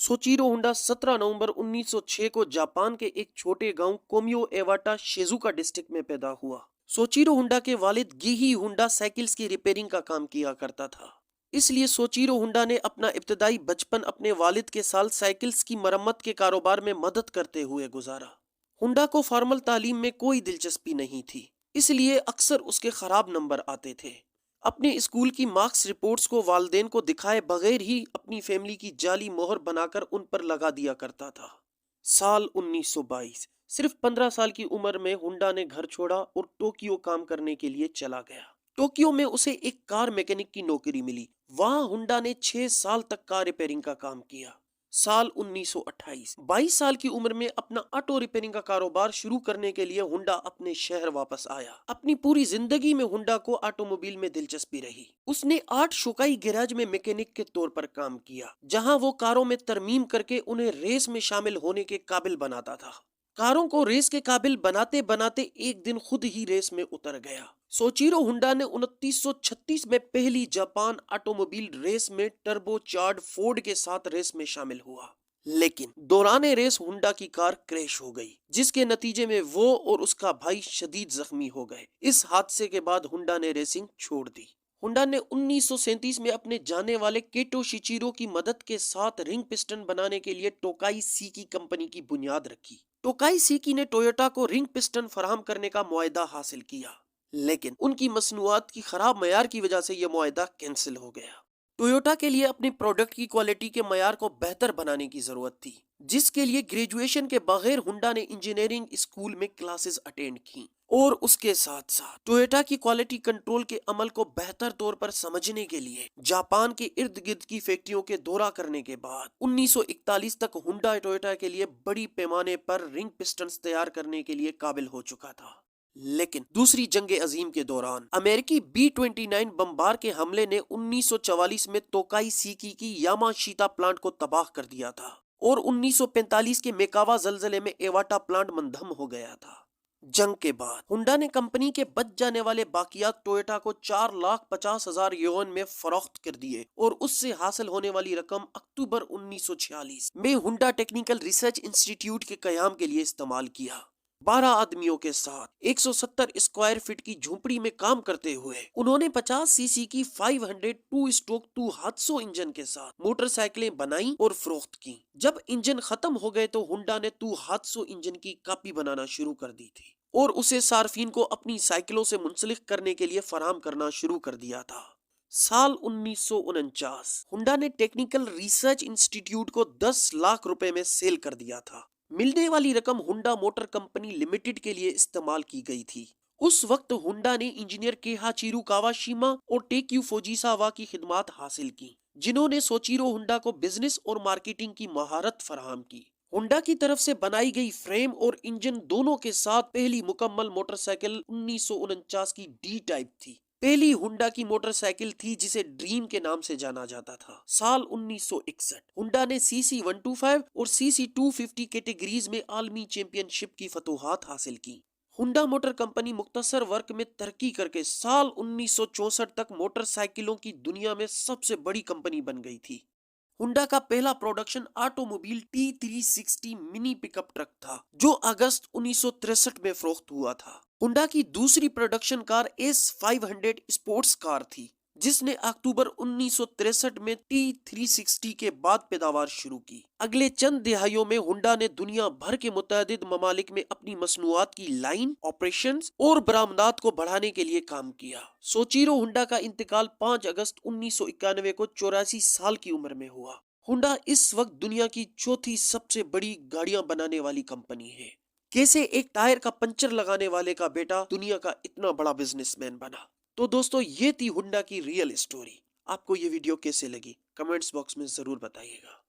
सोचीरो हुंडा 17 नवंबर 1906 को जापान के एक छोटे गांव कोमियो एवाटा शिजुका डिस्ट्रिक्ट में पैदा हुआ। सोचीरो हुंडा के वालिद गिही हुंडा साइकिल्स की रिपेयरिंग का काम किया करता था, इसलिए सोचीरो हुंडा ने अपना इब्तदाई बचपन अपने वालिद के साथ साइकिल्स की मरम्मत के कारोबार में मदद करते हुए गुजारा। हुंडा को फॉर्मल तालीम में कोई दिलचस्पी नहीं थी, इसलिए अक्सर उसके खराब नंबर आते थे। अपने स्कूल की मार्क्स रिपोर्ट्स को वालिदैन को दिखाए बगैर ही अपनी फैमिली की जाली मोहर बनाकर उन पर लगा दिया करता था। साल 1922, सिर्फ 15 साल की उम्र में हुंडा ने घर छोड़ा और टोक्यो काम करने के लिए चला गया। टोक्यो में उसे एक कार मैकेनिक की नौकरी मिली। वहां हुंडा ने 6 साल तक कार रिपेयरिंग का काम किया। साल 1928, 22 साल की उम्र में अपना ऑटो रिपेयरिंग का कारोबार शुरू करने के लिए हुंडा अपने शहर वापस आया। अपनी पूरी जिंदगी में हुंडा को ऑटोमोबाइल में दिलचस्पी रही। उसने 8 शोकाई गैराज में मैकेनिक के तौर पर काम किया, जहां वो कारों में तरमीम करके उन्हें रेस में शामिल होने के काबिल बनाता था। कारों को रेस के काबिल बनाते बनाते एक दिन खुद ही रेस में उतर गया। सोचीरो हुंडा ने 1936 में पहली जापान ऑटोमोबाइल रेस में टर्बोचार्ज फोर्ड के साथ रेस में शामिल हुआ, लेकिन दौरान रेस हुंडा की कार क्रैश हो गई, जिसके नतीजे में वो और उसका भाई शदीद जख्मी हो गए। इस हादसे के बाद हुंडा ने रेसिंग छोड़ दी। हुंडा ने 1937 में अपने जाने वाले केटो शिचिरो की मदद के साथ रिंग पिस्टन बनाने के लिए टोकाई सीकी कंपनी की बुनियाद रखी। टोकाई सीकी ने टोयोटा को रिंग पिस्टन फराहम करने का मुआहदा हासिल किया, लेकिन उनकी मसनूआत की खराब मयार की वजह से यह मुआहदा कैंसिल हो गया। टोयोटा के लिए अपने प्रोडक्ट की क्वालिटी के मयार को बेहतर बनाने की जरूरत थी, जिसके लिए ग्रेजुएशन के बगैर हुंडा ने इंजीनियरिंग स्कूल में क्लासेस अटेंड की और उसके साथ साथ टोयोटा की क्वालिटी कंट्रोल के अमल को बेहतर तौर पर समझने के लिए जापान के इर्द गिर्द की फैक्ट्रियों के दौरा करने के बाद 1941 तक हुंडा टोयोटा के लिए बड़ी पैमाने पर रिंग पिस्टन्स तैयार करने के लिए काबिल हो चुका था। लेकिन दूसरी जंग अजीम के दौरान अमेरिकी B-29 बमबार के हमले ने 1944 में तोकाई सीकी की यामाशीता प्लांट को तबाह कर दिया था और 1945 के मेकावा जलजले में एवाटा प्लांट मंधम हो गया था। जंग के बाद हुंडा ने कंपनी के बच जाने वाले बाकियात टोयोटा को 4,50,000 युआन में फरोख्त कर दिए और उससे हासिल होने वाली रकम अक्टूबर 1946 में हुंडा टेक्निकल रिसर्च इंस्टीट्यूट के कयाम के लिए इस्तेमाल किया। 12 आदमियों के साथ 170 स्क्वायर फीट की झोपड़ी में काम करते हुए उन्होंने 50 सीसी की 502 स्ट्रोक 2 हादसों इंजन के साथ मोटरसाइकिलें बनाई और फरोख्त की। जब इंजन खत्म हो गए तो हुंडा ने 2 हादसों इंजन की कॉपी बनाना शुरू कर दी थी और उसे सार्फिन को अपनी साइकिलों से मुंसलिक करने के लिए फराहम करना शुरू कर दिया था। साल 1949 हुंडा ने टेक्निकल रिसर्च इंस्टीट्यूट को 10 लाख रुपए में सेल कर दिया था। मिलने वाली रकम हुंडा मोटर कंपनी लिमिटेड के लिए इस्तेमाल की गई थी। उस वक्त हुंडा ने इंजीनियर केहाचिरू कावाशिमा और टेक्यू फुजीसावा की खिदमात हासिल की, जिन्होंने सोचीरो हुंडा को बिजनेस और मार्केटिंग की महारत फराहम की। हुंडा की तरफ से बनाई गई फ्रेम और इंजन दोनों के साथ पहली मुकम्मल मोटरसाइकिल 1949 की डी टाइप थी। पहली हुंडा की मोटरसाइकिल थी जिसे ड्रीम के नाम से जाना जाता था। साल 1961 हुंडा ने CC 125 और CC 250 कैटेगरीज में आलमी चैंपियनशिप की फतूहात हासिल की। हुंडा मोटर कंपनी मुख्तसर वक्त में तरक्की करके साल 1964 तक मोटरसाइकिलों की दुनिया में सबसे बड़ी कंपनी बन गई थी। हुंडा का पहला production automobile T360 mini pickup truck था, जो अगस्त 1963 में फरोख्त हुआ था। हुंडा की दूसरी production car S500 sports car थी, जिसने अक्टूबर 1963 में T360 के बाद पैदावार शुरू की। अगले चंद दिहाइयों में हुंडा ने दुनिया भर के मुतअद्दिद ममालिक में अपनी मसनूआत की लाइन, ऑपरेशंस और बरामदात को बढ़ाने के लिए काम किया। सोचीरो हुंडा का इंतकाल 5 अगस्त 1991 को 84 साल की उम्र में हुआ। हुंडा इस वक्त दुनिया की चौथी सबसे बड़ी गाड़ियां बनाने वाली कंपनी है। कैसे एक टायर का पंचर लगाने वाले का बेटा दुनिया का इतना बड़ा बिजनेसमैन बना। तो दोस्तों, ये थी हुंडा की रियल स्टोरी। आपको ये वीडियो कैसे लगी कमेंट्स बॉक्स में जरूर बताइएगा।